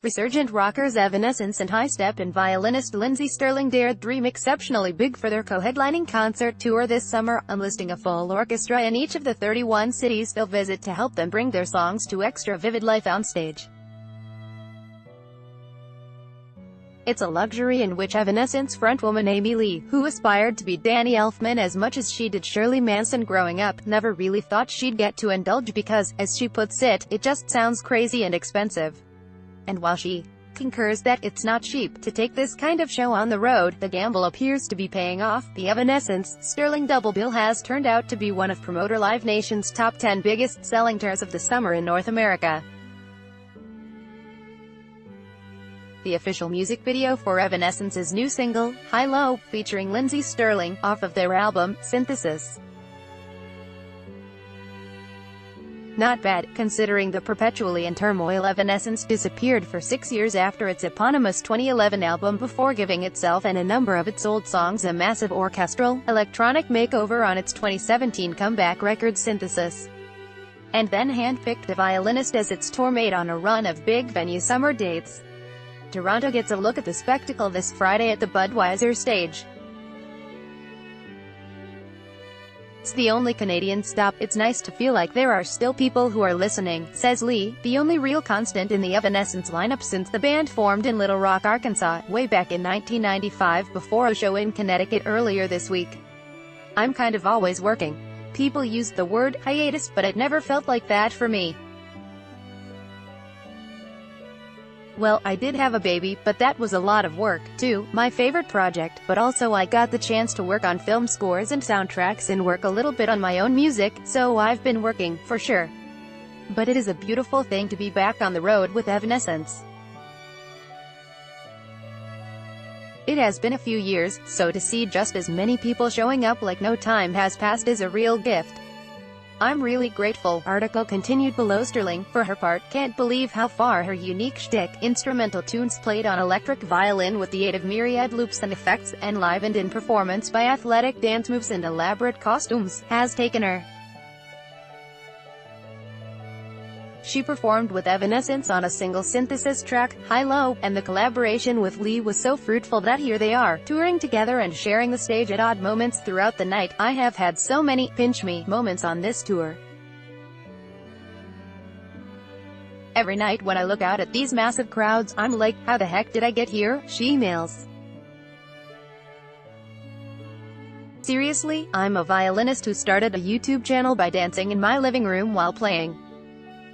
Resurgent rockers Evanescence and high-step and violinist Lindsey Stirling dared dream exceptionally big for their co-headlining concert tour this summer, enlisting a full orchestra in each of the 31 cities they'll visit to help them bring their songs to extra vivid life on stage. It's a luxury in which Evanescence frontwoman Amy Lee, who aspired to be Danny Elfman as much as she did Shirley Manson growing up, never really thought she'd get to indulge because, as she puts it, it just sounds crazy and expensive. And while she concurs that it's not cheap to take this kind of show on the road, the gamble appears to be paying off. The Evanescence-Stirling double bill has turned out to be one of Promoter Live Nation's top 10 biggest-selling tours of the summer in North America. The official music video for Evanescence's new single, High Low, featuring Lindsey Stirling, off of their album, Synthesis. Not bad, considering the perpetually in turmoil Evanescence disappeared for 6 years after its eponymous 2011 album before giving itself and a number of its old songs a massive orchestral, electronic makeover on its 2017 comeback record Synthesis. And then handpicked a violinist as its tour mate on a run of big venue summer dates. Toronto gets a look at the spectacle this Friday at the Budweiser stage. It's the only Canadian stop. It's nice to feel like there are still people who are listening, says Lee, the only real constant in the Evanescence lineup since the band formed in Little Rock, Arkansas, way back in 1995 before a show in Connecticut earlier this week. I'm kind of always working. People used the word hiatus, but it never felt like that for me. Well, I did have a baby, but that was a lot of work, too, my favorite project, but also I got the chance to work on film scores and soundtracks and work a little bit on my own music, so I've been working, for sure. But it is a beautiful thing to be back on the road with Evanescence. It has been a few years, so to see just as many people showing up like no time has passed is a real gift. I'm really grateful, article continued below. Stirling, for her part, can't believe how far her unique shtick, instrumental tunes played on electric violin with the aid of myriad loops and effects, enlivened in performance by athletic dance moves and elaborate costumes, has taken her. She performed with Evanescence on a single Synthesis track, High Low, and the collaboration with Lee was so fruitful that here they are, touring together and sharing the stage at odd moments throughout the night. I have had so many pinch me moments on this tour. Every night when I look out at these massive crowds, I'm like, how the heck did I get here? She emails. Seriously, I'm a violinist who started a YouTube channel by dancing in my living room while playing.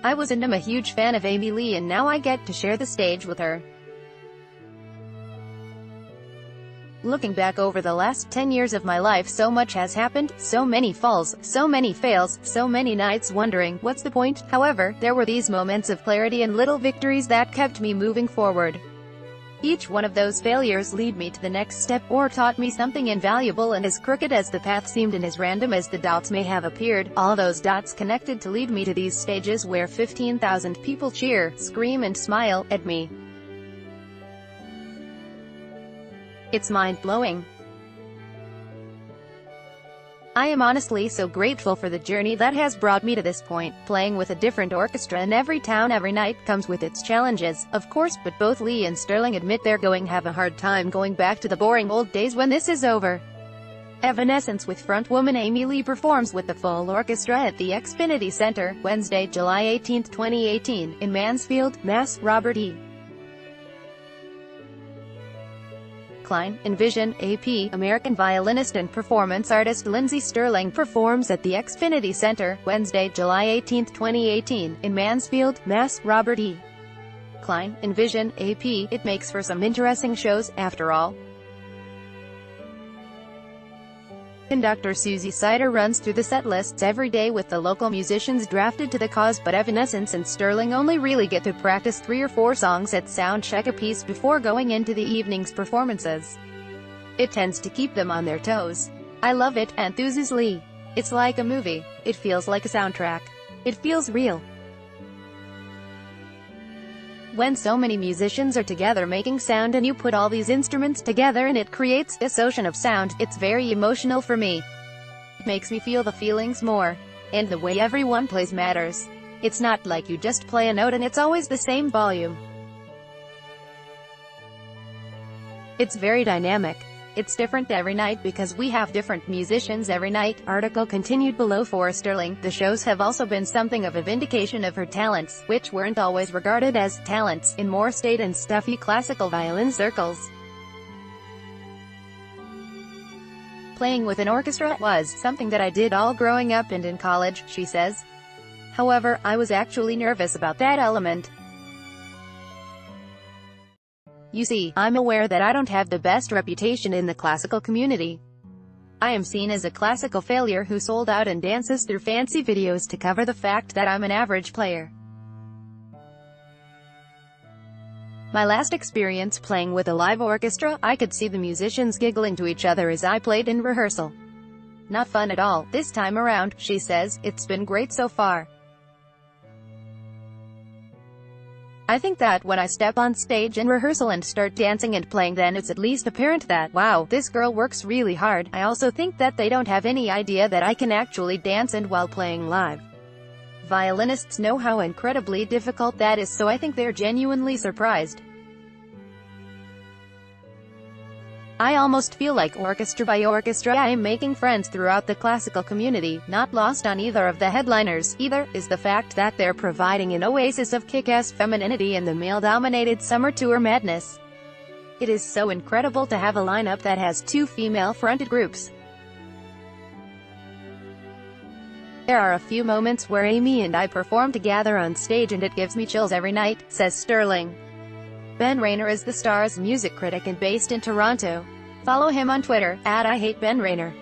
I was and am a huge fan of Amy Lee and now I get to share the stage with her. Looking back over the last 10 years of my life, so much has happened, so many falls, so many fails, so many nights wondering, what's the point? However, there were these moments of clarity and little victories that kept me moving forward. Each one of those failures led me to the next step, or taught me something invaluable, and as crooked as the path seemed and as random as the dots may have appeared, all those dots connected to lead me to these stages where 15,000 people cheer, scream and smile at me. It's mind-blowing. I am honestly so grateful for the journey that has brought me to this point. Playing with a different orchestra in every town every night comes with its challenges, of course, but both Lee and Stirling admit they're going to have a hard time going back to the boring old days when this is over. Evanescence with frontwoman Amy Lee performs with the full orchestra at the Xfinity Center, Wednesday, July 18, 2018, in Mansfield, Mass. Robert E. Klein, Envision, AP, American violinist and performance artist Lindsey Stirling performs at the Xfinity Center, Wednesday, July 18, 2018, in Mansfield, Mass. Robert E. Klein, Envision, AP. It makes for some interesting shows, after all. Conductor Susie Sider runs through the set lists every day with the local musicians drafted to the cause, but Evanescence and Stirling only really get to practice 3 or 4 songs at sound check apiece before going into the evening's performances. It tends to keep them on their toes. I love it, enthuses Lee. It's like a movie. It feels like a soundtrack. It feels real. When so many musicians are together making sound and you put all these instruments together and it creates this ocean of sound, it's very emotional for me. It makes me feel the feelings more. And the way everyone plays matters. It's not like you just play a note and it's always the same volume. It's very dynamic. It's different every night because we have different musicians every night." Article continued below. For Stirling, the shows have also been something of a vindication of her talents, which weren't always regarded as talents in more staid and stuffy classical violin circles. "Playing with an orchestra was something that I did all growing up and in college," she says. "However, I was actually nervous about that element. You see, I'm aware that I don't have the best reputation in the classical community. I am seen as a classical failure who sold out and dances through fancy videos to cover the fact that I'm an average player. My last experience playing with a live orchestra, I could see the musicians giggling to each other as I played in rehearsal. Not fun at all this time around," she says. "It's been great so far. I think that when I step on stage in rehearsal and start dancing and playing, then it's at least apparent that, wow, this girl works really hard. I also think that they don't have any idea that I can actually dance and while playing live. Violinists know how incredibly difficult that is, so I think they're genuinely surprised. I almost feel like orchestra by orchestra I am making friends throughout the classical community. Not lost on either of the headliners, either, is the fact that they're providing an oasis of kick-ass femininity in the male-dominated summer tour madness. It is so incredible to have a lineup that has two female-fronted groups. There are a few moments where Amy and I perform together on stage and it gives me chills every night," says Stirling. Ben Raynor is the Star's music critic and based in Toronto. Follow him on Twitter, @IHateBenRaynor.